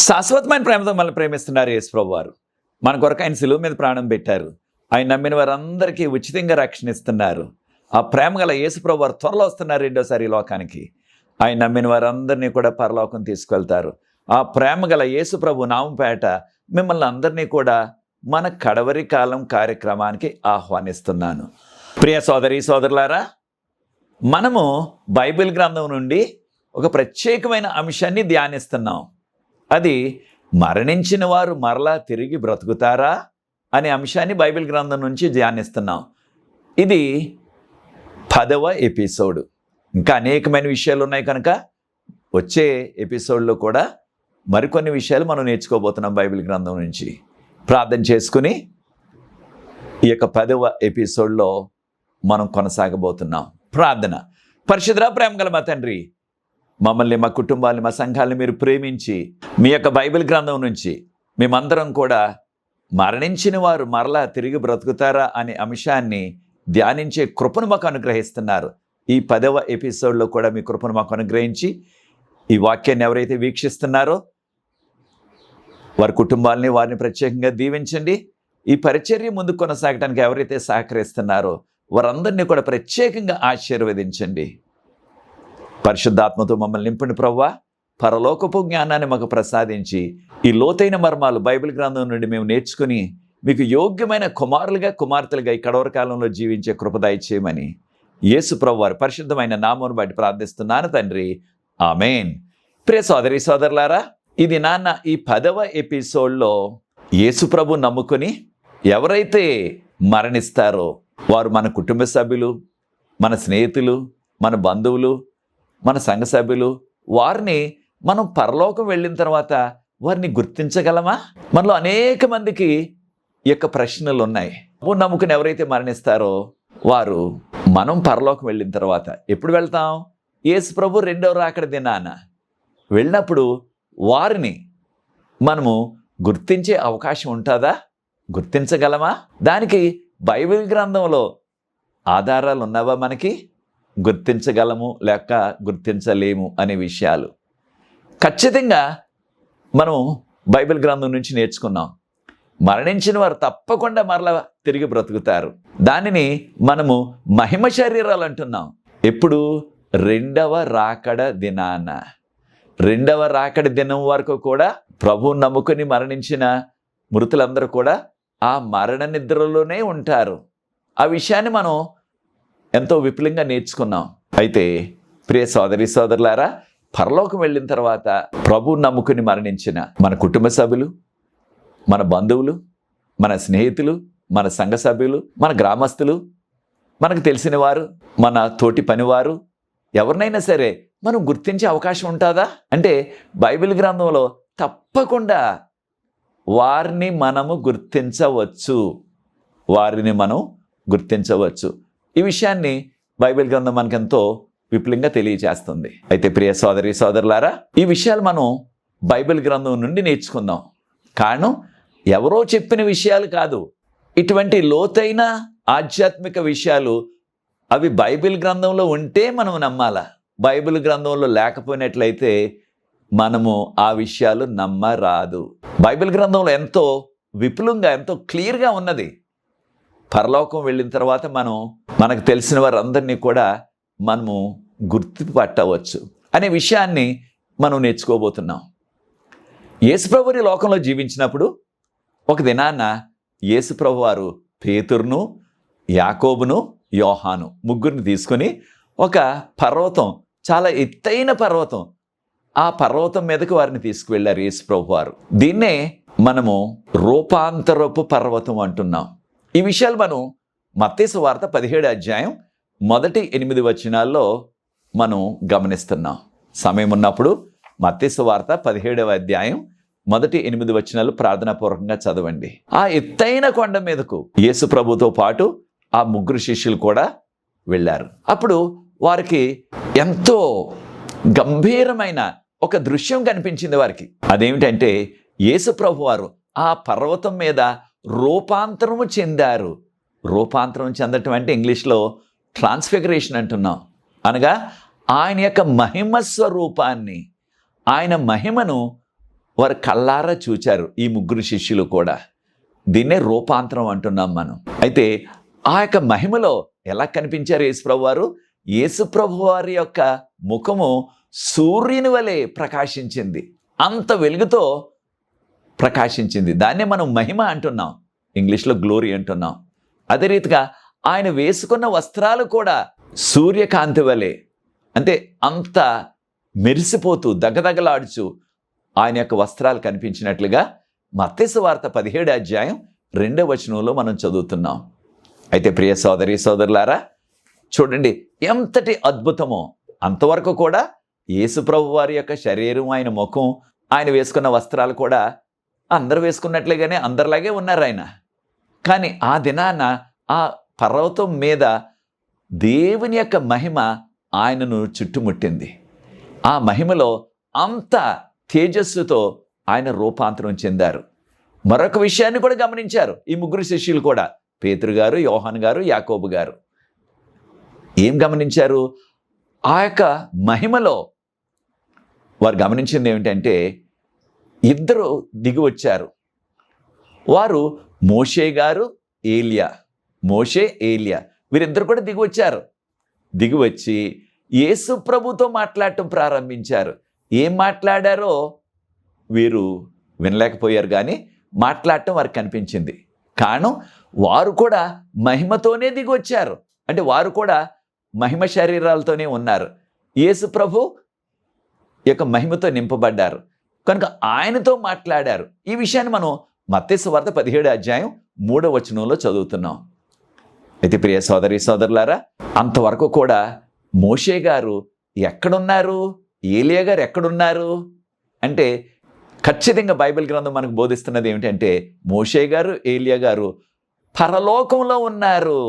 శాశ్వతమైన ప్రేమతో మనల్ని ప్రేమిస్తున్నారు యేసు ప్రభువారు. మన కొరకు ఆయన సిలువ మీద ప్రాణం పెట్టారు. ఆయన నమ్మిన వారందరికీ ఉచితంగా రక్షణ ఇస్తున్నారు. ఆ ప్రేమ గల యేసు ప్రభువారు త్వరలో వస్తున్నారు రెండోసారి ఈ లోకానికి. ఆయన నమ్మిన వారందరినీ కూడా పరలోకం తీసుకెళ్తారు. ఆ ప్రేమ గల యేసు ప్రభు నామంపేట మిమ్మల్ని అందరినీ కూడా మన కడవరి కాలం కార్యక్రమానికి ఆహ్వానిస్తున్నాను. ప్రియ సోదరి సోదరులారా, మనము బైబిల్ గ్రంథం నుండి ఒక ప్రత్యేకమైన అంశాన్ని ధ్యానిస్తున్నాం. అది మరణించిన వారు మరలా తిరిగి బ్రతుకుతారా అనే అంశాన్ని బైబిల్ గ్రంథం నుంచి ధ్యానిస్తున్నాం. ఇది 10వ ఎపిసోడ్. ఇంకా అనేకమైన విషయాలు ఉన్నాయి కనుక వచ్చే ఎపిసోడ్లో కూడా మరికొన్ని విషయాలు మనం నేర్చుకోబోతున్నాం బైబిల్ గ్రంథం నుంచి. ప్రార్థన చేసుకుని ఈ యొక్క 10వ ఎపిసోడ్లో మనం కొనసాగబోతున్నాం. ప్రార్థన. పరిశుద్ధ ప్రేమ గల మా తండ్రి, మమ్మల్ని, మా కుటుంబాన్ని, మా సంఘాలను మీరు ప్రేమించి మీ యొక్క బైబిల్ గ్రంథం నుంచి మేమందరం కూడా మరణించిన వారు మరలా తిరిగి బ్రతుకుతారా అనే అంశాన్ని ధ్యానించే కృపను మాకు అనుగ్రహిస్తున్నారు. ఈ 10వ ఎపిసోడ్లో కూడా మీ కృపను మాకు అనుగ్రహించి ఈ వాక్యాన్ని ఎవరైతే వీక్షిస్తున్నారో వారి కుటుంబాలని, వారిని ప్రత్యేకంగా దీవించండి. ఈ పరిచర్య ముందు కొనసాగడానికి ఎవరైతే సహకరిస్తున్నారో వారందరినీ కూడా ప్రత్యేకంగా ఆశీర్వదించండి. పరిశుద్ధాత్మతో మమ్మల్ని నింపండి ప్రభువా. పరలోకపు జ్ఞానాన్ని మాకు ప్రసాదించి ఈ లోతైన మర్మాలు బైబిల్ గ్రంథం నుండి మేము నేర్చుకుని మీకు యోగ్యమైన కుమారులుగా, కుమార్తెలుగా ఈ కడవర కాలంలో జీవించే కృప దయచేయమని యేసు ప్రభు వారి పరిశుద్ధమైన నామమును బట్టి ప్రార్థిస్తున్నాను తండ్రి. ఆమేన్. ప్రియ సోదరి సోదరులారా, ఇది ఈ 10వ ఎపిసోడ్లో యేసు ప్రభు నమ్ముకొని ఎవరైతే మరణిస్తారో వారు మన కుటుంబ సభ్యులు, మన స్నేహితులు, మన బంధువులు, మన సంఘ సభ్యులు, వారిని మనం పరలోకం వెళ్ళిన తర్వాత వారిని గుర్తించగలమా? మనలో అనేక మందికి ఈ యొక్క ప్రశ్నలు ఉన్నాయి. నమ్ముకుని ఎవరైతే మరణిస్తారో వారు మనం పరలోకం వెళ్ళిన తర్వాత ఎప్పుడు వెళ్తాం? యేసు ప్రభు రెండవ రాకడ దినాన వెళ్ళినప్పుడు వారిని మనము గుర్తించే అవకాశం ఉంటుందా? గుర్తించగలమా? దానికి బైబిల్ గ్రంథంలో ఆధారాలు ఉన్నావా? మనకి గుర్తించగలము లేక గుర్తించలేము అనే విషయాలు ఖచ్చితంగా మనం బైబిల్ గ్రంథం నుంచి నేర్చుకున్నాం. మరణించిన వారు తప్పకుండా మరలా తిరిగి బ్రతుకుతారు. దానిని మనము మహిమ శరీరాలు అంటున్నాం. ఎప్పుడు? రెండవ రాకడ దినాన. రెండవ రాకడ దినం వరకు కూడా ప్రభువుని నమ్ముకొని మరణించిన మృతులందరూ కూడా ఆ మరణ నిద్రలోనే ఉంటారు. ఆ విషయాన్ని మనం ఎంతో విపులంగా నేర్చుకున్నాం. అయితే ప్రియ సోదరి సోదరులారా, పరలోకం వెళ్ళిన తర్వాత ప్రభువుని నమ్ముకుని మరణించిన మన కుటుంబ సభ్యులు, మన బంధువులు, మన స్నేహితులు, మన సంఘ సభ్యులు, మన గ్రామస్తులు, మనకు తెలిసిన వారు, మన తోటి పనివారు, ఎవరినైనా సరే మనం గుర్తించే అవకాశం ఉంటుందా? అంటే బైబిల్ గ్రంథంలో తప్పకుండా వారిని మనము గుర్తించవచ్చు. వారిని మనం గుర్తించవచ్చు. ఈ విషయాన్ని బైబిల్ గ్రంథం మనకెంతో విపులంగా తెలియజేస్తుంది. అయితే ప్రియ సోదరి సోదరులారా, ఈ విషయాలు మనం బైబిల్ గ్రంథం నుండి నేర్చుకుందాం. కారణం ఎవరో చెప్పిన విషయాలు కాదు. ఇటువంటి లోతైన ఆధ్యాత్మిక విషయాలు అవి బైబిల్ గ్రంథంలో ఉంటే మనం నమ్మాలా. బైబిల్ గ్రంథంలో లేకపోయినట్లయితే మనము ఆ విషయాలు నమ్మరాదు. బైబిల్ గ్రంథంలో ఎంతో విపులంగా, ఎంతో క్లియర్గా ఉన్నది. పరలోకం వెళ్ళిన తర్వాత మనకు తెలిసిన వారందరినీ కూడా మనము గుర్తుపట్టవచ్చు అనే విషయాన్ని మనం నేర్చుకోబోతున్నాం. యేసుప్రభు ఈ లోకంలో జీవించినప్పుడు ఒక దినాన యేసుప్రభు వారు పేతురును, యాకోబును, యోహాను ముగ్గురిని తీసుకొని ఒక పర్వతం, చాలా ఎత్తైన పర్వతం, ఆ పర్వతం మీదకి వారిని తీసుకువెళ్ళారు యేసుప్రభు వారు. దీన్నే మనము రూపాంతరపు పర్వతం అంటున్నాం. ఈ విషయాలు మనం మత్తయి సువార్త 17వ అధ్యాయం మొదటి 8 వచనాల్లో మనం గమనిస్తున్నాం. సమయం ఉన్నప్పుడు మత్తయి సువార్త 17వ అధ్యాయం మొదటి 8 వచనాలు ప్రార్థనాపూర్వకంగా చదవండి. ఆ ఎత్తైన కొండ మీదకు యేసు ప్రభుతో పాటు ఆ ముగ్గురు శిష్యులు కూడా వెళ్ళారు. అప్పుడు వారికి ఎంతో గంభీరమైన ఒక దృశ్యం కనిపించింది వారికి. అదేమిటంటే యేసు ప్రభు వారు ఆ పర్వతం మీద రూపాంతరము చెందారు. రూపాంతరం చెందటం అంటే ఇంగ్లీష్లో ట్రాన్స్ఫిగరేషన్ అంటున్నాం. అనగా ఆయన యొక్క మహిమ స్వరూపాన్ని, ఆయన మహిమను వారు కళ్ళారా చూచారు ఈ ముగ్గురు శిష్యులు కూడా. దీన్నే రూపాంతరం అంటున్నాం మనం. అయితే ఆ యొక్క మహిమలో ఎలా కనిపించారు యేసుప్రభు వారు? యేసుప్రభు వారి యొక్క ముఖము సూర్యుని వలె ప్రకాశించింది, అంత వెలుగుతో ప్రకాశించింది. దాన్నే మనం మహిమ అంటున్నాం, ఇంగ్లీష్లో గ్లోరీ అంటున్నాం. అదే రీతిగా ఆయన వేసుకున్న వస్త్రాలు కూడా సూర్యకాంతి వలె, అంటే అంత మెరిసిపోతూ దగదగలాడుచు ఆయన యొక్క వస్త్రాలు కనిపించినట్లుగా మత్తయి సువార్త 17వ అధ్యాయం 2వ వచనంలో మనం చదువుతున్నాం. అయితే ప్రియ సోదరి సోదరులారా, చూడండి ఎంతటి అద్భుతమో. అంతవరకు కూడా యేసుప్రభు వారి యొక్క శరీరం, ఆయన ముఖం, ఆయన వేసుకున్న వస్త్రాలు కూడా అందరు వేసుకున్నట్లుగానే అందరిలాగే ఉన్నారు ఆయన. కానీ ఆ దినాన ఆ పర్వతం మీద దేవుని యొక్క మహిమ ఆయనను చుట్టుముట్టింది. ఆ మహిమలో అంత తేజస్సుతో ఆయన రూపాంతరం చెందారు. మరొక విషయాన్ని కూడా గమనించారు ఈ ముగ్గురు శిష్యులు కూడా, పేతురు గారు, యోహాను గారు, యాకోబు గారు. ఏం గమనించారు? ఆ యొక్క మహిమలో వారు గమనించింది ఏమిటంటే, ఇద్దరు దిగి వచ్చారు. వారు మోషే గారు, ఏలియా. మోషే, ఏలియా వీరిద్దరు కూడా దిగి వచ్చారు. దిగి వచ్చి యేసు ప్రభుతో మాట్లాడటం ప్రారంభించారు. ఏం మాట్లాడారో వీరు వినలేకపోయారు, కానీ మాట్లాడటం వారికి కనిపించింది. కారణం వారు కూడా మహిమతోనే దిగి వచ్చారు. అంటే వారు కూడా మహిమ శరీరాలతోనే ఉన్నారు. యేసు ప్రభు యొక్క మహిమతో నింపబడ్డారు కనుక ఆయనతో మాట్లాడారు. ఈ విషయాన్ని మనం మత్తయి సువార్త 17వ అధ్యాయం 3వ వచనంలో చదువుతున్నాం. అయితే ప్రియ సోదరి సోదరులారా, అంతవరకు కూడా మోషే గారు ఎక్కడున్నారు, ఏలియా గారు ఎక్కడున్నారు అంటే, ఖచ్చితంగా బైబిల్ గ్రంథం మనకు బోధిస్తున్నది ఏమిటంటే, మోషే గారు, ఏలియా గారు పరలోకంలో ఉన్నారు.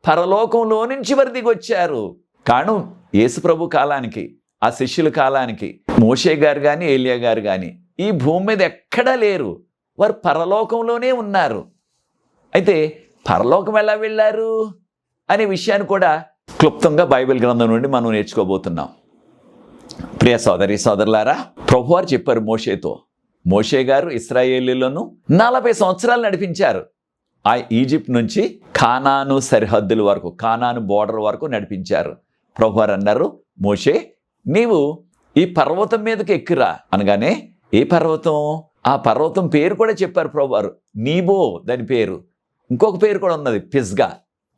పరలోకంలో నుంచి వారు దిగి వచ్చారు. కారణం యేసు ప్రభు కాలానికి, ఆ శిష్యుల కాలానికి మోషే గారు కానీ, ఏలియా గారు కానీ ఈ భూమి మీద ఎక్కడా లేరు. వారు పరలోకంలోనే ఉన్నారు. అయితే పరలోకం ఎలా వెళ్ళారు అనే విషయాన్ని కూడా క్లుప్తంగా బైబిల్ గ్రంథం నుండి మనం నేర్చుకోబోతున్నాం. ప్రియ సోదరి సోదరులారా, ప్రభువారు చెప్పారు మోషేతో. మోషే గారు ఇశ్రాయేలీలను 40 సంవత్సరాలు నడిపించారు. ఆ ఈజిప్ట్ నుంచి కానాను సరిహద్దుల వరకు, కానాను బోర్డర్ వరకు నడిపించారు. ప్రభువారు అన్నారు, మోషే నీవు ఈ పర్వతం మీదకి ఎక్కిరా అనగానే, ఏ పర్వతం? ఆ పర్వతం పేరు కూడా చెప్పారు ప్రభువారు, నీబో దాని పేరు. ఇంకొక పేరు కూడా ఉన్నది, పిస్గా.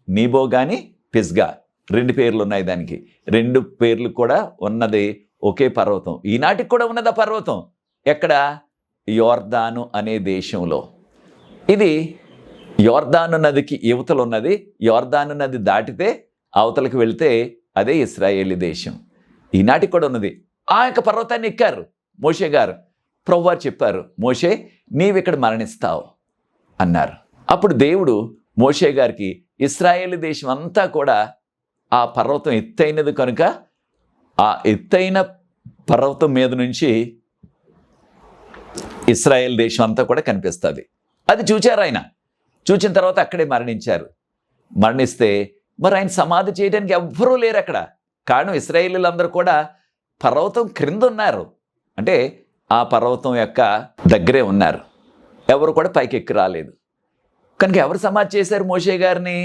నీబో కానీ పిస్గా, 2 పేర్లు ఉన్నాయి దానికి. 2 పేర్లు కూడా ఉన్నది ఒకే పర్వతం. ఈనాటికి కూడా ఉన్నది ఆ పర్వతం. ఎక్కడ? యోర్దాను అనే దేశంలో. ఇది యోర్దాను నదికి యువతలు ఉన్నది. యోర్దాను నది దాటితే అవతలకు వెళితే అదే ఇశ్రాయేలీ దేశం. ఈనాటికి కూడా ఉన్నది. ఆ యొక్క పర్వతాన్ని ఎక్కారు మోషే గారు. ప్రభువారు చెప్పారు, మోషే నీవు ఇక్కడ మరణిస్తావు అన్నారు. అప్పుడు దేవుడు మోషే గారికి ఇశ్రాయేలీ దేశం అంతా కూడా ఆ పర్వతం ఎత్తైనది కనుక ఆ ఎత్తైన పర్వతం మీద నుంచి ఇశ్రాయేల్ దేశం అంతా కూడా కనిపిస్తుంది. అది చూచారు ఆయన. చూచిన తర్వాత అక్కడే మరణించారు. మరణిస్తే మరి ఆయన సమాధి చేయడానికి ఎవ్వరూ లేరు అక్కడ. కారణం ఇశ్రాయేలీలందరూ కూడా పర్వతం క్రింద ఉన్నారు. అంటే ఆ పర్వతం యొక్క దగ్గరే ఉన్నారు. ఎవరు కూడా పైకి ఎక్కి రాలేదు. కనుక ఎవరు సమాధి చేశారు మోషే గారిని?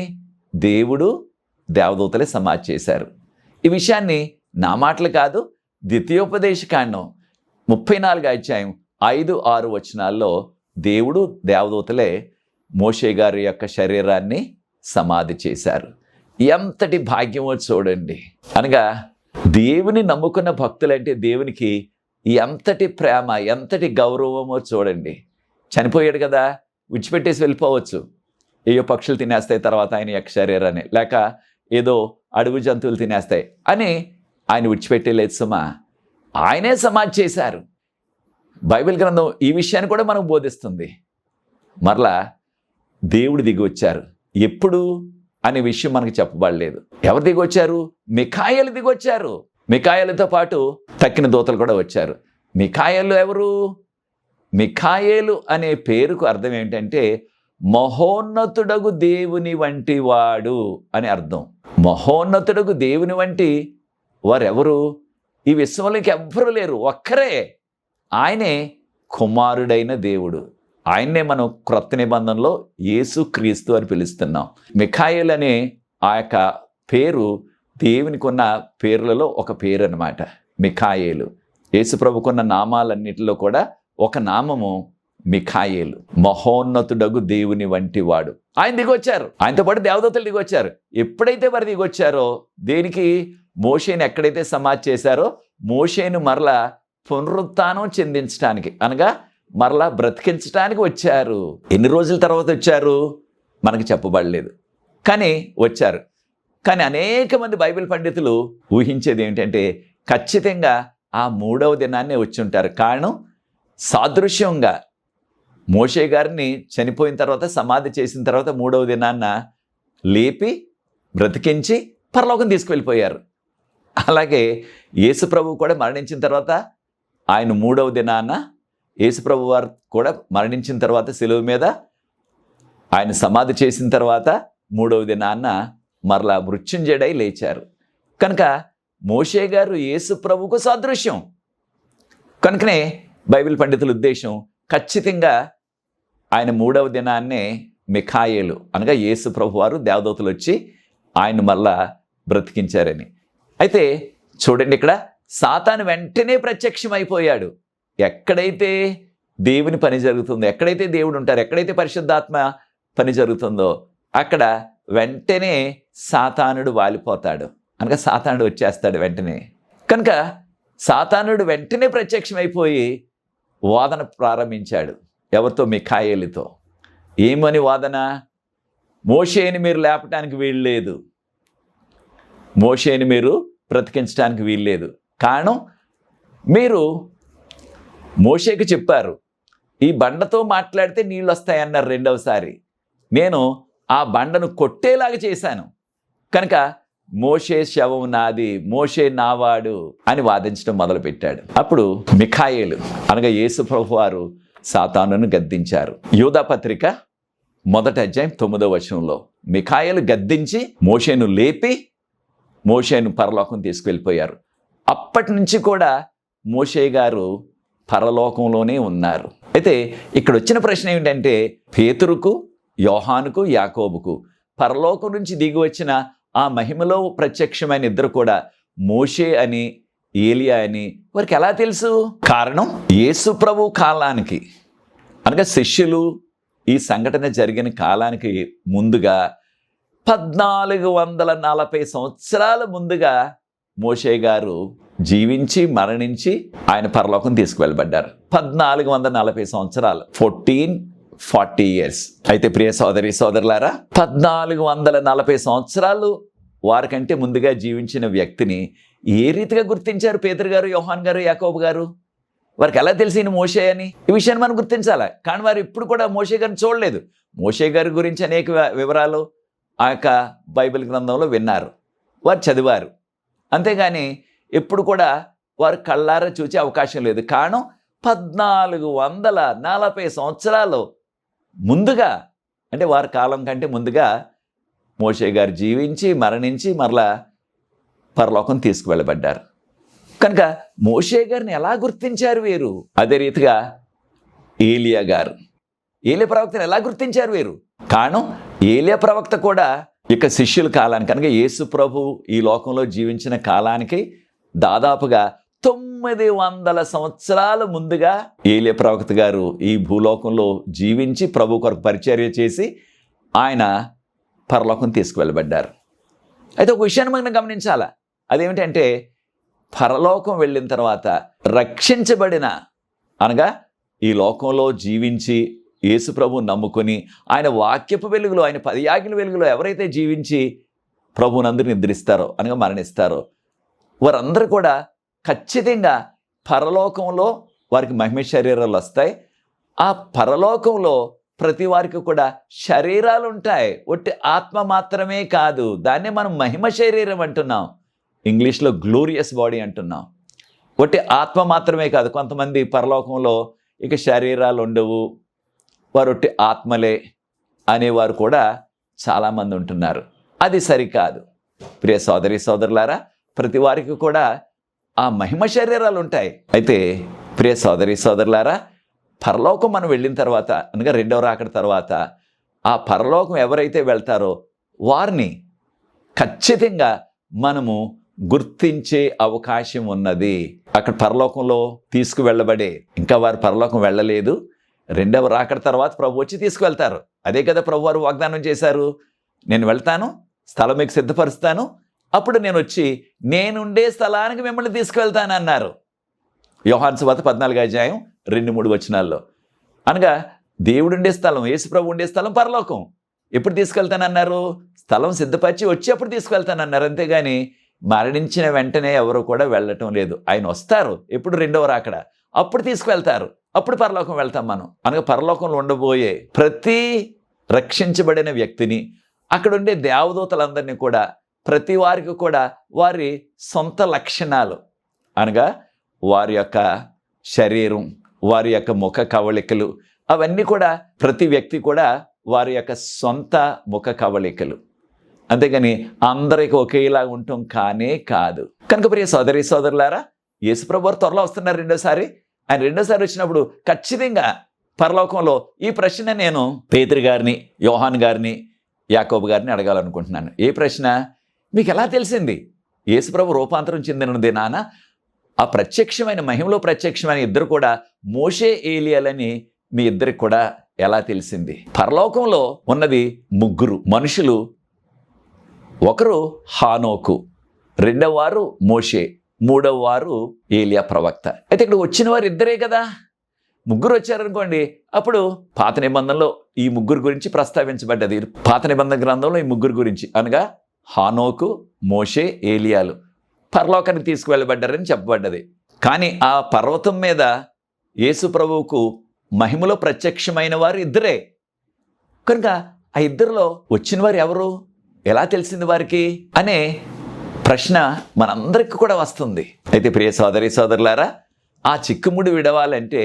దేవుడు, దేవదూతలే సమాధి చేశారు. ఈ విషయాన్ని నా మాటలు కాదు, ద్వితీయోపదేశకాండం 34వ అధ్యాయం 5-6 వచనాల్లో దేవుడు, దేవదూతలే మోషే గారి యొక్క శరీరాన్ని సమాధి చేశారు. ఎంతటి భాగ్యమో చూడండి. అనగా దేవుని నమ్ముకున్న భక్తులంటే దేవునికి ఎంతటి ప్రేమ, ఎంతటి గౌరవమో చూడండి. చనిపోయాడు కదా, విడిచిపెట్టేసి వెళ్ళిపోవచ్చు. ఏయో పక్షులు తినేస్తాయి తర్వాత ఆయన యొక్క శరీరాన్ని, లేక ఏదో అడవి జంతువులు తినేస్తాయి అని ఆయన విడిచిపెట్టేలేదు సుమా. ఆయనే సమాధి చేశారు. బైబిల్ గ్రంథం ఈ విషయాన్ని కూడా మనకు బోధిస్తుంది. మరలా దేవుడు దిగి వచ్చారు. ఎప్పుడు అనే విషయం మనకు చెప్పబడలేదు. ఎవరు దిగి వచ్చారు? మిఖాయేలు దిగి వచ్చారు. మిఖాయేలుతో పాటు తక్కిన దూతలు కూడా వచ్చారు. మిఖాయేలు ఎవరు? మిఖాయేలు అనే పేరుకు అర్థం ఏంటంటే మహోన్నతుడగు దేవుని వంటి వాడు అని అర్థం. మహోన్నతుడగు దేవుని వంటి వారెవరు? ఈ విశ్వంలోకి ఎవ్వరూ లేరు, ఒక్కరే. ఆయనే కుమారుడైన దేవుడు. ఆయన్నే మనం క్రొత్త నిబంధనలో యేసు క్రీస్తు అని పిలుస్తున్నాం. మిఖాయేల్ అనే ఆ యొక్క పేరు దేవునికి ఉన్న పేర్లలో ఒక పేరు అన్నమాట. మిఖాయేలు యేసు ప్రభుకున్న నామాలన్నిటిలో కూడా ఒక నామము మిఖాయేలు. మహోన్నతుడగు దేవుని వంటి వాడు. ఆయన దిగొచ్చారు, ఆయనతో పాటు దేవదూతలు దిగొచ్చారు. ఎప్పుడైతే వారు దిగొచ్చారో దేనికి? మోషేని ఎక్కడైతే సమాధి చేశారో మోషేను మరలా పునరుత్థానం చెందించడానికి, అనగా మరలా బ్రతికించడానికి వచ్చారు. ఎన్ని రోజుల తర్వాత వచ్చారు మనకు చెప్పబడలేదు, కానీ వచ్చారు. కానీ అనేక మంది బైబిల్ పండితులు ఊహించేది ఏంటంటే ఖచ్చితంగా ఆ 3వ దినాన్నే వచ్చి ఉంటారు. కారణం, సాదృశ్యంగా మోషే గారిని చనిపోయిన తర్వాత సమాధి చేసిన తర్వాత 3వ దినాన్న లేపి బ్రతికించి పరలోకం తీసుకువెళ్ళిపోయారు. అలాగే యేసుప్రభు కూడా మరణించిన తర్వాత ఆయన 3వ దినాన యేసుప్రభు వారు కూడా మరణించిన తర్వాత శిలువ మీద ఆయన సమాధి చేసిన తర్వాత 3వ దినాన్న మరలా మృత్యుంజయుడై లేచారు. కనుక మోషే గారు యేసుప్రభుకు సాదృశ్యం. కనుకనే బైబిల్ పండితుల ఉద్దేశం ఖచ్చితంగా ఆయన 3వ దినాన్నే మిఖాయేలు అనగా యేసుప్రభు వారు దేవదూతలు వచ్చి ఆయన మరలా బ్రతికించారని. అయితే చూడండి, ఇక్కడ సాతాను వెంటనే ప్రత్యక్షమైపోయాడు. ఎక్కడైతే దేవుని పని జరుగుతుందో, ఎక్కడైతే దేవుడు ఉంటారో, ఎక్కడైతే పరిశుద్ధాత్మ పని జరుగుతుందో అక్కడ వెంటనే సాతానుడు వాలిపోతాడు, అనగా సాతానుడు వచ్చేస్తాడు వెంటనే. కనుక సాతానుడు వెంటనే ప్రత్యక్షమైపోయి వాదన ప్రారంభించాడు. ఎవరితో? మిఖాయేలుతో. ఏమని వాదన? మోషేని మీరు లేపటానికి వీల్లేదు, మోషేని మీరు బ్రతికించడానికి వీల్లేదు. కారణం, మీరు మోషేకి చెప్పారు ఈ బండతో మాట్లాడితే నీళ్ళు వస్తాయన్నారు రెండవసారి. నేను ఆ బండను కొట్టేలాగా చేశాను, కనుక మోషే శవం నాది, మోషే నావాడు అని వాదించడం మొదలుపెట్టాడు. అప్పుడు మిఖాయేలు అనగా యేసు ప్రభు వారు సాతానును గద్దించారు. యూదా పత్రిక 1వ అధ్యాయం 9వ వచనంలో మిఖాయేలు గద్దించి మోషేను లేపి మోషేను పరలోకం తీసుకువెళ్ళిపోయారు. అప్పటి నుంచి కూడా మోషే గారు పరలోకంలోనే ఉన్నారు. అయితే ఇక్కడ వచ్చిన ప్రశ్న ఏంటంటే పేతురుకు, యోహానుకు, యాకోబుకు పరలోకం నుంచి దిగి వచ్చిన ఆ మహిమలో ప్రత్యక్షమైన ఇద్దరు కూడా మోషే అని ఏలియా అని వారికి ఎలా తెలుసు? కారణం, యేసు ప్రభు కాలానికి అనగా శిష్యులు ఈ సంఘటన జరిగిన కాలానికి ముందుగా 1440 సంవత్సరాల ముందుగా మోషే గారు జీవించి మరణించి ఆయన పరలోకం తీసుకువెళ్ళబడ్డారు. 1440 సంవత్సరాలు, 1440 years. అయితే ప్రియ సోదరి సోదరులారా, 1440 సంవత్సరాలు వారికంటే ముందుగా జీవించిన వ్యక్తిని ఏ రీతిగా గుర్తించారు పేతురు గారు, యోహాన్ గారు, యాకోబు గారు? వారికి ఎలా తెలిసిన మోషే అని? ఈ విషయాన్ని మనం గుర్తించాలి. కానీ వారు ఇప్పుడు కూడా మోషే గారిని చూడలేదు. మోషే గారి గురించి అనేక వివరాలు ఆ యొక్క బైబిల్ గ్రంథంలో విన్నారు, వారు చదివారు. అంతేగాని ఎప్పుడు కూడా వారు కళ్ళారా చూసే అవకాశం లేదు. కారణం, 1440 సంవత్సరాలు ముందుగా, అంటే వారి కాలం కంటే ముందుగా మోషే గారు జీవించి మరణించి మరలా పరలోకం తీసుకువెళ్ళబడ్డారు. కనుక మోషే గారిని ఎలా గుర్తించారు వీరు? అదే రీతిగా ఏలియా గారు, ఏలియా ప్రవక్తను ఎలా గుర్తించారు వీరు? కారణం, ఏలియా ప్రవక్త కూడా ఇక శిష్యుల కాలానికి, అనగా యేసు ప్రభు ఈ లోకంలో జీవించిన కాలానికి దాదాపుగా 900 సంవత్సరాల ముందుగా ఏలియా ప్రవక్త గారు ఈ భూలోకంలో జీవించి ప్రభు కొరకు పరిచర్య చేసి ఆయన పరలోకం తీసుకువెళ్ళబడ్డారు. అయితే ఒక విషయాన్ని మనం గమనించాలా. అదేమిటంటే పరలోకం వెళ్ళిన తర్వాత రక్షించబడిన, అనగా ఈ లోకంలో జీవించి యేసు ప్రభు నమ్ముకొని ఆయన వాక్యపు వెలుగులో, ఆయన 10 ఆజ్ఞల వెలుగులో ఎవరైతే జీవించి ప్రభువునందరూ నిద్రిస్తారో, అనగా మరణిస్తారో, వారందరూ కూడా ఖచ్చితంగా పరలోకంలో వారికి మహిమ శరీరాలు వస్తాయి. ఆ పరలోకంలో ప్రతి వారికి కూడా శరీరాలు ఉంటాయి, ఒట్టి ఆత్మ మాత్రమే కాదు. దాన్నే మనం మహిమ శరీరం అంటున్నాం, ఇంగ్లీష్లో గ్లోరియస్ బాడీ అంటున్నాం. ఒట్టి ఆత్మ మాత్రమే కాదు. కొంతమంది పరలోకంలో ఇక శరీరాలు ఉండవు, వారు ఒట్టి ఆత్మలే అనేవారు కూడా చాలామంది ఉంటున్నారు. అది సరికాదు. ప్రియ సోదరి సోదరులారా, ప్రతి వారికి కూడా ఆ మహిమ శరీరాలు ఉంటాయి. అయితే ప్రియ సోదరి సోదరులారా, పరలోకం మనం వెళ్ళిన తర్వాత, అనగా రెండవ రాకడ తర్వాత ఆ పరలోకం ఎవరైతే వెళ్తారో వారిని ఖచ్చితంగా మనము గుర్తించే అవకాశం ఉన్నది. అక్కడ పరలోకంలో తీసుకువెళ్ళబడే, ఇంకా వారు పరలోకం వెళ్ళలేదు, రెండవ రాకడ తర్వాత ప్రభు వచ్చి తీసుకువెళ్తారు. అదే కదా ప్రభు వారు వాగ్దానం చేశారు, నేను వెళ్తాను, స్థలం మీకు సిద్ధపరుస్తాను, అప్పుడు నేను వచ్చి నేనుండే స్థలానికి మిమ్మల్ని తీసుకువెళ్తాను అన్నారు. యోహాను సువార్త 14:2-3 వచనాల్లో. అనగా దేవుడుండే స్థలం, యేసు ప్రభు ఉండే స్థలం పరలోకం. ఎప్పుడు తీసుకెళ్తానన్నారు? స్థలం సిద్ధపరిచి వచ్చి అప్పుడు తీసుకెళ్తానన్నారు. అంతేగాని మరణించిన వెంటనే ఎవరు కూడా వెళ్ళటం లేదు. ఆయన వస్తారు, ఎప్పుడు రెండవ రాకడ, అప్పుడు తీసుకువెళ్తారు, అప్పుడు పరలోకం వెళ్తాం మనం. అనగా పరలోకంలో ఉండబోయే ప్రతి రక్షించబడిన వ్యక్తిని, అక్కడ ఉండే దేవదూతలందరినీ కూడా, ప్రతి వారికి కూడా వారి సొంత లక్షణాలు, అనగా వారి యొక్క శరీరం, వారి యొక్క ముఖ కవళికలు, అవన్నీ కూడా ప్రతి వ్యక్తి కూడా వారి యొక్క సొంత ముఖ కవళికలు. అంతేగాని అందరికి ఒకేలా ఉండటం కానే కాదు. కనుక ప్రియ సోదరి సోదరులారా, యేసుప్రభు వారు త్వరలో వస్తున్నారు రెండోసారి. ఆయన రెండోసారి వచ్చినప్పుడు ఖచ్చితంగా పరలోకంలో ఈ ప్రశ్న నేను పేతురు గారిని, యోహాను గారిని, యాకోబు గారిని అడగాలనుకుంటున్నాను. ఏ ప్రశ్న? మీకు ఎలా తెలిసింది యేసుప్రభు రూపాంతరం చెందిన దినాన ఆ ప్రత్యక్షమైన, మహిమలో ప్రత్యక్షమైన ఇద్దరు కూడా మోషే, ఏలియాలని మీ ఇద్దరికి కూడా ఎలా తెలిసింది? పరలోకంలో ఉన్నది ముగ్గురు మనుషులు. ఒకరు హానోకు, రెండవ వారు మోషే, మూడవ వారు ఏలియా ప్రవక్త. అయితే ఇక్కడ వచ్చిన వారు ఇద్దరే కదా. ముగ్గురు వచ్చారనుకోండి, అప్పుడు పాత నిబంధనలో ఈ ముగ్గురు గురించి ప్రస్తావించబడ్డది. పాత నిబంధన గ్రంథంలో ఈ ముగ్గురు గురించి, అనగా హానోకు, మోషే, ఏలియాలు పరలోకానికి తీసుకువెళ్ళబడ్డారని చెప్పబడ్డది. కానీ ఆ పర్వతం మీద యేసు ప్రభువుకు మహిమలో ప్రత్యక్షమైన వారు ఇద్దరే. కనుక ఆ ఇద్దరిలో వచ్చిన వారు ఎవరు, ఎలా తెలిసింది వారికి అనే ప్రశ్న మనందరికీ కూడా వస్తుంది. అయితే ప్రియ సోదరి సోదరులారా, ఆ చిక్కుముడి విడవాలంటే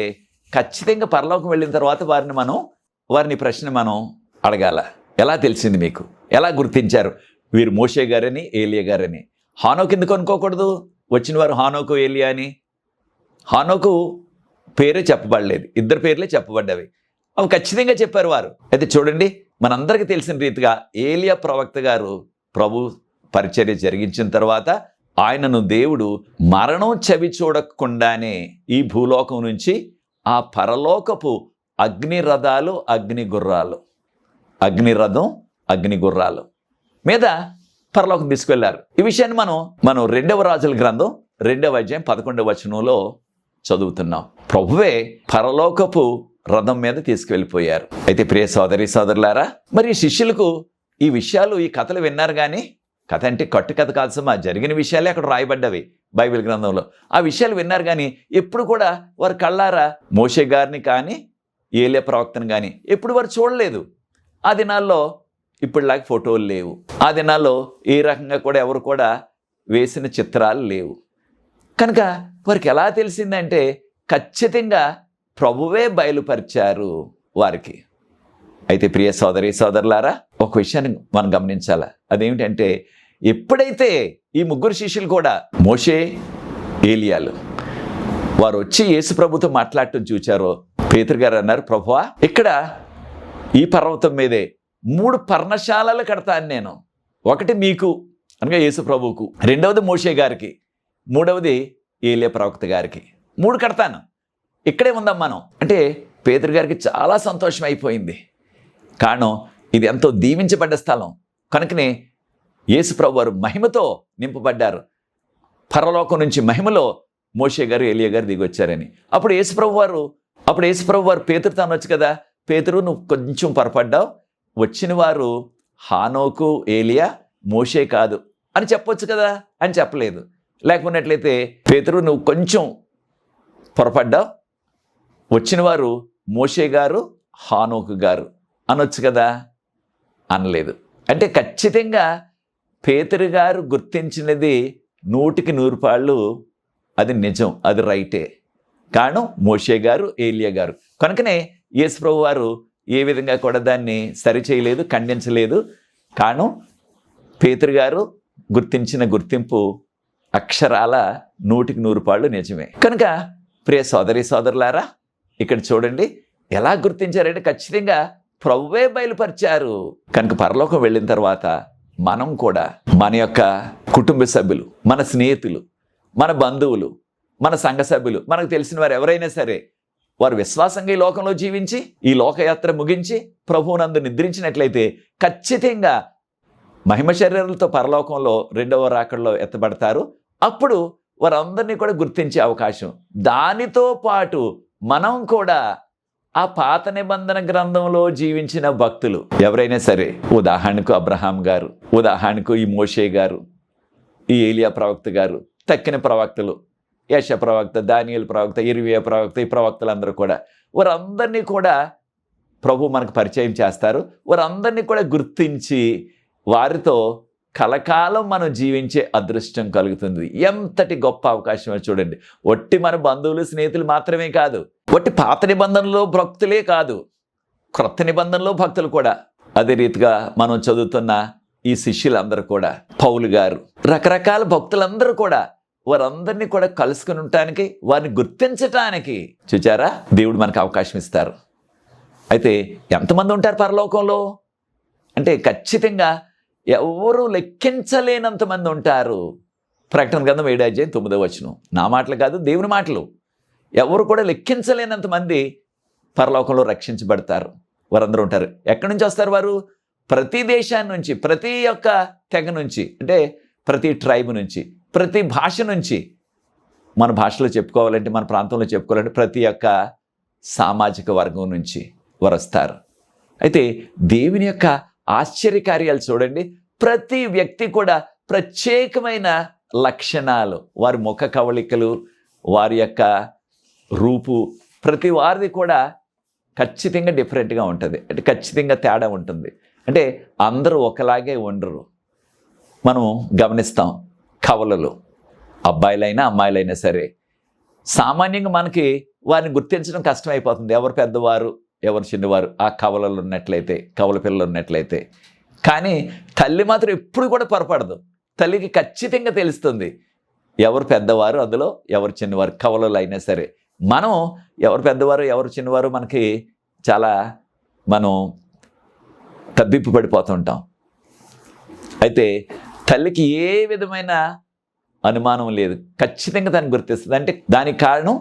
ఖచ్చితంగా పరలోకం వెళ్ళిన తర్వాత వారిని ప్రశ్న మనం అడగాల. ఎలా తెలిసింది మీకు? ఎలా గుర్తించారు వీరు మోషే గారని, ఏలియా గారని? హానోకు ఎందుకు అనుకోకూడదు? వచ్చిన వారు హానోకు, ఏలియా అని. హానోకు పేరే చెప్పబడలేదు, ఇద్దరు పేర్లే చెప్పబడ్డవి. అవి ఖచ్చితంగా చెప్పారు వారు. అయితే చూడండి, మనందరికీ తెలిసిన రీతిగా ఏలియా ప్రవక్త గారు ప్రభు పరిచర్య జరిగించిన తర్వాత ఆయనను దేవుడు మరణం చవి చూడకుండానే ఈ భూలోకం నుంచి ఆ పరలోకపు అగ్నిరథాలు, అగ్నిరథం, అగ్నిగుర్రాలు మీద పరలోకం తీసుకెళ్లారు. ఈ విషయాన్ని మనం రెండవ రాజుల గ్రంథం 2:11 వచనంలో చదువుతున్నాం. ప్రభువే పరలోకపు రథం మీద తీసుకువెళ్ళిపోయారు. అయితే ప్రియ సోదరి సోదరులారా, మరి శిష్యులకు ఈ విషయాలు, ఈ కథలు విన్నారు. కానీ కథ అంటే కట్టు కథ కాదు సుమా, జరిగిన విషయాలే అక్కడ రాయబడ్డవి బైబిల్ గ్రంథంలో. ఆ విషయాలు విన్నారు, కానీ ఎప్పుడు కూడా వారు కళ్ళారా మోషే గారిని కానీ, ఏలియా ప్రవక్తను కానీ ఎప్పుడు వారు చూడలేదు. ఆ దినాల్లో ఇప్పుడులాగా ఫోటోలు లేవు. ఆ దినాల్లో ఏ రకంగా కూడా ఎవరు కూడా వేసిన చిత్రాలు లేవు. కనుక వారికి ఎలా తెలిసిందంటే ఖచ్చితంగా ప్రభువే బయలుపరిచారు వారికి. అయితే ప్రియ సోదరి సోదరులారా, ఒక విషయాన్ని మనం గమనించాలి. అదేమిటంటే, ఎప్పుడైతే ఈ ముగ్గురు శిష్యులు కూడా మోషే, ఏలియాలు వారు వచ్చి యేసు ప్రభుతో మాట్లాడటం చూచారో, పేతురు గారు అన్నారు, ప్రభువా, ఇక్కడ ఈ పర్వతం మీదే 3 పర్ణశాలలు కడతాను నేను. ఒకటి మీకు, అనగా యేసు ప్రభువుకు, రెండవది మోషే గారికి, మూడవది ఏలియా ప్రవక్త గారికి. 3 కడతాను, ఇక్కడే ఉందాం మనం అంటే. పేతురు గారికి చాలా సంతోషం అయిపోయింది. కారణం, ఇది ఎంతో దీవించబడ్డ స్థలం కనుకనే యేసు ప్రభు వారు మహిమతో నింపబడ్డారు. పరలోకం నుంచి మహిమలో మోషే గారు, ఏలియా గారు దిగొచ్చారని. అప్పుడు యేసు ప్రభు వారు పేతురు తానొచ్చు కదా, పేతురు నువ్వు కొంచెం పొరపడ్డావు, వచ్చిన వారు హానోకు, ఏలియా, మోషే కాదు అని చెప్పొచ్చు కదా అని చెప్పలేదు. లేకపోయినట్లయితే పేతురు నువ్వు కొంచెం పొరపడ్డావు, వచ్చిన వారు మోషే గారు, హానోకు గారు అనొచ్చు కదా, అనలేదు. అంటే ఖచ్చితంగా పేతురు గారు గుర్తించినది 100% అది నిజం, అది రైటే. కారణం మోషే గారు, ఏలియా గారు. కనుకనే యేసు ప్రభు వారు ఏ విధంగా కూడా దాన్ని సరిచేయలేదు, ఖండించలేదు. కారణం పేతురు గారు గుర్తించిన గుర్తింపు అక్షరాల 100% నిజమే. కనుక ప్రియ సోదరి సోదరులారా, ఇక్కడ చూడండి ఎలా గుర్తించారంటే ఖచ్చితంగా ప్రభువే బయలుపరిచారు. కనుక పరలోకం వెళ్ళిన తర్వాత మనం కూడా మన యొక్క కుటుంబ సభ్యులు, మన స్నేహితులు, మన బంధువులు, మన సంఘ సభ్యులు, మనకు తెలిసిన వారు ఎవరైనా సరే వారు విశ్వాసంగా ఈ లోకంలో జీవించి ఈ లోకయాత్ర ముగించి ప్రభువునందు నిద్రించినట్లయితే ఖచ్చితంగా మహిమ శరీరాలతో పరలోకంలో రెండవ రాకడలో ఎత్తబడతారు. అప్పుడు వారందరినీ కూడా గుర్తించే అవకాశం. దానితో పాటు మనం కూడా ఆ పాత నిబంధన గ్రంథంలో జీవించిన భక్తులు ఎవరైనా సరే, ఉదాహరణకు అబ్రహాం గారు, ఉదాహరణకు ఈ మోషే గారు, ఈ ఏలియా ప్రవక్త గారు, తక్కిన ప్రవక్తలు, యెషయా ప్రవక్త, దానియేలు ప్రవక్త, ఇర్మియా ప్రవక్త, ఈ ప్రవక్తలందరూ కూడా వారందరినీ కూడా ప్రభు మనకు పరిచయం చేస్తారు. వారందరినీ కూడా గుర్తించి వారితో కలకాలం మనం జీవించే అదృష్టం కలుగుతుంది. ఎంతటి గొప్ప అవకాశమో చూడండి. ఒట్టి మన బంధువులు, స్నేహితులు మాత్రమే కాదు, ఒట్టి పాత నిబంధనలో భక్తులే కాదు, క్రొత్త నిబంధనలో భక్తులు కూడా. అదే రీతిగా మనం చదువుతున్న ఈ శిష్యులందరూ కూడా, పౌలు గారు, రకరకాల భక్తులందరూ కూడా వారందరినీ కూడా కలుసుకుని ఉండటానికి, వారిని గుర్తించటానికి చూచారా దేవుడు మనకు అవకాశం ఇస్తారు. అయితే ఎంతమంది ఉంటారు పరలోకంలో అంటే ఖచ్చితంగా ఎవరు లెక్కించలేనంత మంది ఉంటారు. ప్రకటన గ్రంథం 7:9 నా మాటలు కాదు, దేవుని మాటలు. ఎవరు కూడా లెక్కించలేనంత మంది పరలోకంలో రక్షించబడతారు. వారందరూ ఉంటారు. ఎక్కడి నుంచి వస్తారు వారు? ప్రతి దేశాన్ని నుంచి, ప్రతి ఒక్క తెగ నుంచి, అంటే ప్రతి ట్రైబ్ నుంచి, ప్రతి భాష నుంచి. మన భాషలో చెప్పుకోవాలంటే, మన ప్రాంతంలో చెప్పుకోవాలంటే ప్రతి ఒక్క సామాజిక వర్గం నుంచి వారు వస్తారు. అయితే దేవుని యొక్క ఆశ్చర్యకార్యాలు చూడండి. ప్రతి వ్యక్తి కూడా ప్రత్యేకమైన లక్షణాలు, వారి ముఖ కవళికలు, వారి యొక్క రూపు, ప్రతి వారిది కూడా ఖచ్చితంగా డిఫరెంట్గా ఉంటుంది. అంటే ఖచ్చితంగా తేడా ఉంటుంది. అంటే అందరూ ఒకలాగే ఉండరు. మనం గమనిస్తాం, కవలలు అబ్బాయిలైనా అమ్మాయిలైనా సరే సామాన్యంగా మనకి వారిని గుర్తించడం కష్టమైపోతుంది. ఎవరు పెద్దవారు, ఎవరు చిన్నవారు ఆ కవలలు ఉన్నట్లయితే, కవల పిల్లలు ఉన్నట్లయితే. కానీ తల్లి మాత్రం ఎప్పుడు కూడా పొరపడదు. తల్లికి ఖచ్చితంగా తెలుస్తుంది ఎవరు పెద్దవారు, అందులో ఎవరు చిన్నవారు, కవలలు అయినా సరే. మనం ఎవరు పెద్దవారు, ఎవరు చిన్నవారు మనకి చాలా తబ్బిప్పు పడిపోతుంటాం. అయితే తల్లికి ఏ విధమైన అనుమానం లేదు, ఖచ్చితంగా దాన్ని గుర్తిస్తుంది. అంటే దానికి కారణం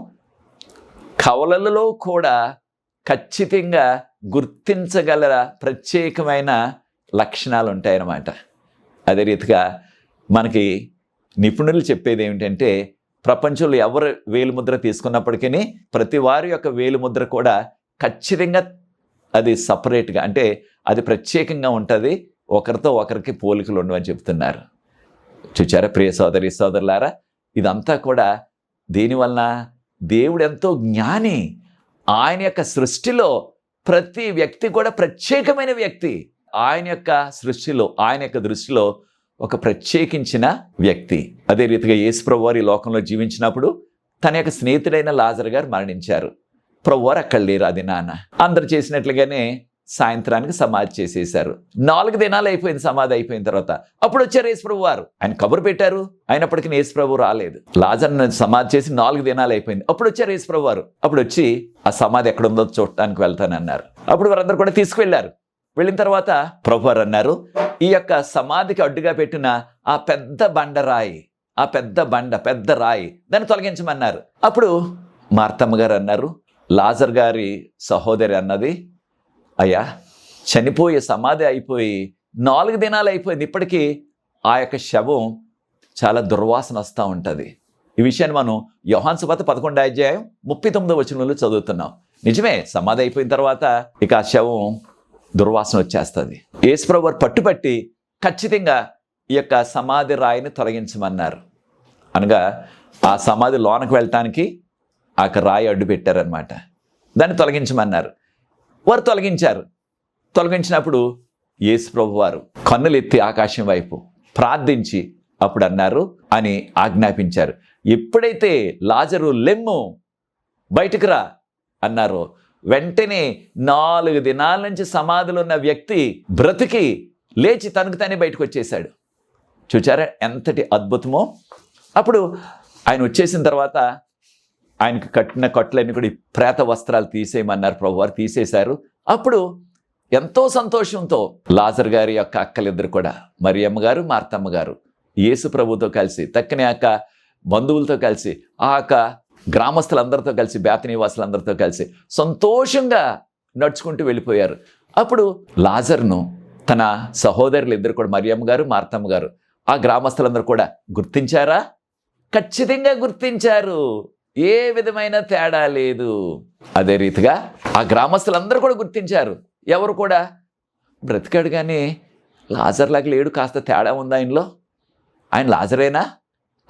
కవలలలో కూడా ఖచ్చితంగా గుర్తించగల ప్రత్యేకమైన లక్షణాలు ఉంటాయన్నమాట. అదే రీతిగా మనకి నిపుణులు చెప్పేది ఏమిటంటే, ప్రపంచంలో ఎవరు వేలుముద్ర తీసుకున్నప్పటికీ ప్రతి వారి యొక్క వేలుముద్ర కూడా ఖచ్చితంగా అది సపరేట్గా, అంటే అది ప్రత్యేకంగా ఉంటుంది. ఒకరితో ఒకరికి పోలికలు ఉండవని చెప్తున్నారు. చూచారా ప్రియ సోదరి సోదరులారా, ఇదంతా కూడా దీనివలన దేవుడు ఎంతో జ్ఞాని. ఆయన యొక్క సృష్టిలో ప్రతి వ్యక్తి కూడా ప్రత్యేకమైన వ్యక్తి. ఆయన యొక్క సృష్టిలో, ఆయన యొక్క దృష్టిలో ఒక ప్రత్యేకించిన వ్యక్తి. అదే రీతిగా యేసు ప్రభువారు ఈ లోకంలో జీవించినప్పుడు తన యొక్క స్నేహితుడైన లాజరు గారు మరణించారు. ప్రభువారు అక్కడ లేరు. అది నాన్న అందరు చేసినట్లుగానే సాయంత్రానికి సమాధి చేసేశారు. 4 దినాలు అయిపోయింది సమాధి అయిపోయిన తర్వాత. అప్పుడు వచ్చారు యేసు ప్రభువారు. ఆయన కబురు పెట్టారు, అయినప్పటికీ యేసు ప్రభువు రాలేదు. లాజర్ను సమాధి చేసి 4 దినాలు అయిపోయింది. అప్పుడు వచ్చారు యేసు ప్రభువారు. అప్పుడు వచ్చి ఆ సమాధి ఎక్కడుందో చూడటానికి వెళ్తానన్నారు. అప్పుడు వారందరూ కూడా తీసుకువెళ్ళారు. వెళ్ళిన తర్వాత ప్రభువారు అన్నారు, ఈ యొక్క సమాధికి అడ్డుగా పెట్టిన ఆ పెద్ద బండరాయి, ఆ పెద్ద రాయి దాన్ని తొలగించమన్నారు. అప్పుడు మార్తమ్మ గారు అన్నారు, లాజర్ గారి సహోదరి అన్నది, అయ్యా చనిపోయే సమాధి అయిపోయి 4 దినాలు అయిపోయింది, ఇప్పటికీ ఆ యొక్క శవం చాలా దుర్వాసన వస్తూ ఉంటుంది. ఈ విషయాన్ని మనం యోహాను సువార్త 11:39 చదువుతున్నాం. నిజమే, సమాధి అయిపోయిన తర్వాత ఇక ఆ శవం దుర్వాసన వచ్చేస్తుంది. యేసు ప్రభువు పట్టుబట్టి ఖచ్చితంగా ఈ యొక్క సమాధి రాయిని తొలగించమన్నారు. అనగా ఆ సమాధి లోనకు వెళ్ళటానికి ఆ రాయి అడ్డు పెట్టారనమాట. దాన్ని తొలగించమన్నారు. వారు తొలగించారు. తొలగించినప్పుడు యేసు ప్రభువు వారు కన్నులెత్తి ఆకాశం వైపు ప్రార్థించి అప్పుడు అన్నారు అని ఆజ్ఞాపించారు. ఎప్పుడైతే లాజరు లెమ్ము బయటకు రా అన్నారో వెంటనే 4 దినాల నుంచి సమాధిలో ఉన్న వ్యక్తి బ్రతికి లేచి తనకు తానే బయటకు వచ్చేసాడు. చూచారా ఎంతటి అద్భుతమో. అప్పుడు ఆయన వచ్చేసిన తర్వాత ఆయనకు కట్టిన కట్టులన్నీ కూడా ఈ ప్రేత వస్త్రాలు తీసేయమన్నారు. ప్రభువారు తీసేశారు. అప్పుడు ఎంతో సంతోషంతో లాజర్ గారి యొక్క అక్కలిద్దరు కూడా, మరియమ్మ గారు, మార్తమ్మ గారు, యేసు ప్రభుతో కలిసి, తక్కని యొక్క బంధువులతో కలిసి, ఆ యొక్క గ్రామస్తులందరితో కలిసి, బేతనీ వాసులందరితో కలిసి సంతోషంగా నడుచుకుంటూ వెళ్ళిపోయారు. అప్పుడు లాజర్ను తన సహోదరులు ఇద్దరు కూడా, మరియమ్మ గారు, మార్తమ్మ గారు, ఆ గ్రామస్తులందరూ కూడా గుర్తించారా? ఖచ్చితంగా గుర్తించారు. ఏ విధమైన తేడా లేదు. అదే రీతిగా ఆ గ్రామస్తులందరూ కూడా గుర్తించారు. ఎవరు కూడా బ్రతికాడు కానీ లాజర్లాగా లేడు, కాస్త తేడా ఉందా ఆయనలో, ఆయన లాజరేనా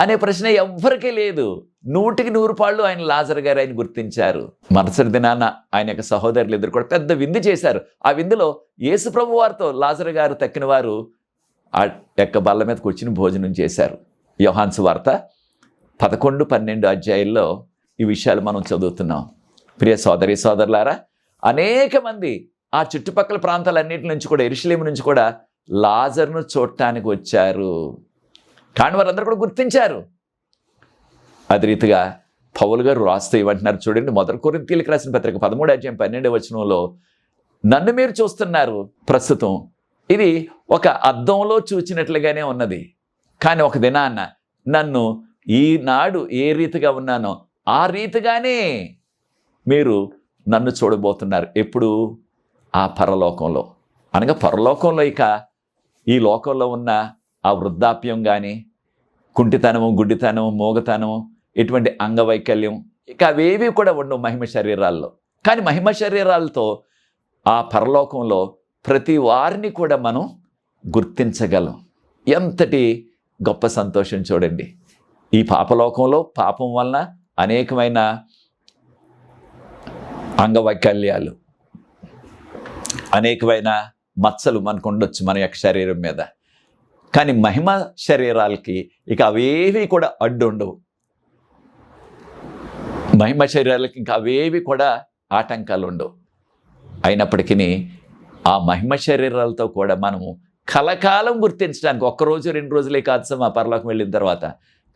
అనే ప్రశ్న ఎవ్వరికీ లేదు. 100% ఆయన లాజర్ గారు ఆయన గుర్తించారు. మరుసటి దినాన ఆయన యొక్క సహోదరులు ఇద్దరు కూడా పెద్ద విందు చేశారు. ఆ విందులో యేసు ప్రభు వారితో లాజర్ గారు తక్కిన వారు ఆ యొక్క బల్ల మీద కూర్చుని భోజనం చేశారు. యోహాను సువార్త 11, 12 అధ్యాయుల్లో ఈ విషయాలు మనం చదువుతున్నాం. ప్రియ సోదరి సోదరులారా, అనేక మంది ఆ చుట్టుపక్కల ప్రాంతాలన్నింటి నుంచి కూడా, యెరూషలేము నుంచి కూడా లాజర్ను చూడటానికి వచ్చారు. కానీ వారందరూ కూడా గుర్తించారు. అదే రీతిగా పౌలు గారు రాస్తూ ఏమంటున్నారు చూడండి, 1 కొరింథీయులకు రాసిన పత్రిక 13 అధ్యాయం 12వ వచనంలో, నన్ను మీరు చూస్తున్నారు ప్రస్తుతం, ఇది ఒక అద్దంలో చూచినట్లుగానే ఉన్నది, కానీ ఒక దినాన్న నన్ను ఈనాడు ఏ రీతిగా ఉన్నానో ఆ రీతిగానే మీరు నన్ను చూడబోతున్నారు. ఎప్పుడు? ఆ పరలోకంలో. అనగా పరలోకంలో ఇక ఈ లోకంలో ఉన్న ఆ వృద్ధాప్యం కానీ, కుంటితనము, గుడ్డితనము, మోగతనము, ఎటువంటి అంగవైకల్యం, ఇక అవేవి కూడా ఉండవు మహిమ శరీరాల్లో. కానీ మహిమ శరీరాలతో ఆ పరలోకంలో ప్రతి వారిని కూడా మనం గుర్తించగలం. ఎంతటి గొప్ప సంతోషం చూడండి. ఈ పాపలోకంలో పాపం వలన అనేకమైన అంగవైకల్యాలు, అనేకమైన మచ్చలు మనకు ఉండొచ్చు మన యొక్క శరీరం మీద. కానీ మహిమ శరీరాలకి ఇక అవేవి కూడా అడ్డు ఉండవు. మహిమ శరీరాలకి ఇంకా అవేవి కూడా ఆటంకాలు ఉండవు. అయినప్పటికీ ఆ మహిమ శరీరాలతో కూడా మనము కలకాలం గుర్తించడానికి, 1 రోజు 2 రోజులే కాదు, మా పరలోకం వెళ్ళిన తర్వాత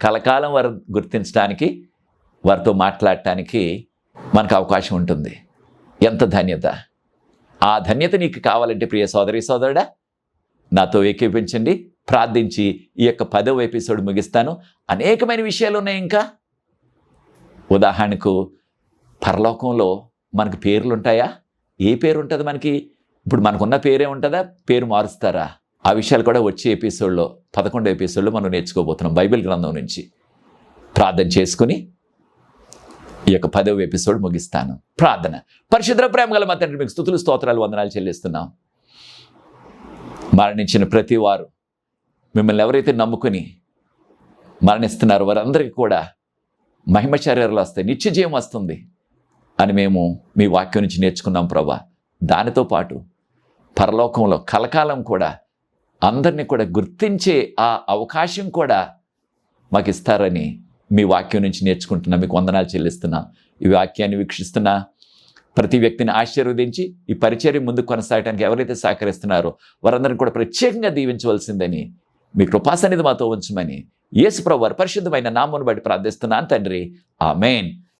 కలకాలం వారు గుర్తించడానికి, వారితో మాట్లాడటానికి మనకు అవకాశం ఉంటుంది. ఎంత ధన్యత! ఆ ధన్యత నీకు కావాలంటే ప్రియ సోదరి సోదరుడా, నాతో ఏకీపించండి, ప్రార్థించి ఈ యొక్క 10వ ఎపిసోడ్ ముగిస్తాను. అనేకమైన విషయాలు ఉన్నాయి ఇంకా. ఉదాహరణకు పరలోకంలో మనకు పేర్లు ఉంటాయా? ఏ పేరు ఉంటుంది మనకి? ఇప్పుడు మనకున్న పేరే ఉంటుందా? పేరు మారుస్తారా? ఆ విషయాలు కూడా వచ్చే ఎపిసోడ్లో, 11వ ఎపిసోడ్లో మనం నేర్చుకోబోతున్నాం బైబిల్ గ్రంథం నుంచి. ప్రార్థన చేసుకుని ఈ యొక్క 10వ ఎపిసోడ్ ముగిస్తాను. ప్రార్థన. పరిశుద్ధ ప్రేమ గల మా తండ్రి, మీకు స్తుతులు, స్తోత్రాలు, వందనాలు చెల్లిస్తున్నాం. మరణించిన ప్రతి వారు, మిమ్మల్ని ఎవరైతే నమ్ముకుని మరణిస్తున్నారో వారందరికీ కూడా మహిమ శరీరాలు వస్తాయి, నిత్య జీవం వస్తుంది అని మేము మీ వాక్యం నుంచి నేర్చుకున్నాం ప్రభా. దానితో పాటు పరలోకంలో కలకాలం కూడా అందరినీ కూడా గుర్తించే ఆ అవకాశం కూడా మాకు ఇస్తారని మీ వాక్యం నుంచి నేర్చుకుంటున్నా. మీకు వందనాలు చెల్లిస్తున్నా. ఈ వాక్యాన్ని వీక్షిస్తున్నా ప్రతి వ్యక్తిని ఆశీర్వదించి ఈ పరిచర్య ముందుకు కొనసాగడానికి ఎవరైతే సహకరిస్తున్నారో వారందరినీ కూడా ప్రత్యేకంగా దీవించవలసిందని, మీ కృపాసన్నిధి మాతో ఉంచమని యేసు ప్రభువు వారి పరిశుద్ధమైన నామమును బట్టి ప్రార్థిస్తున్నాను తండ్రి. ఆమేన్.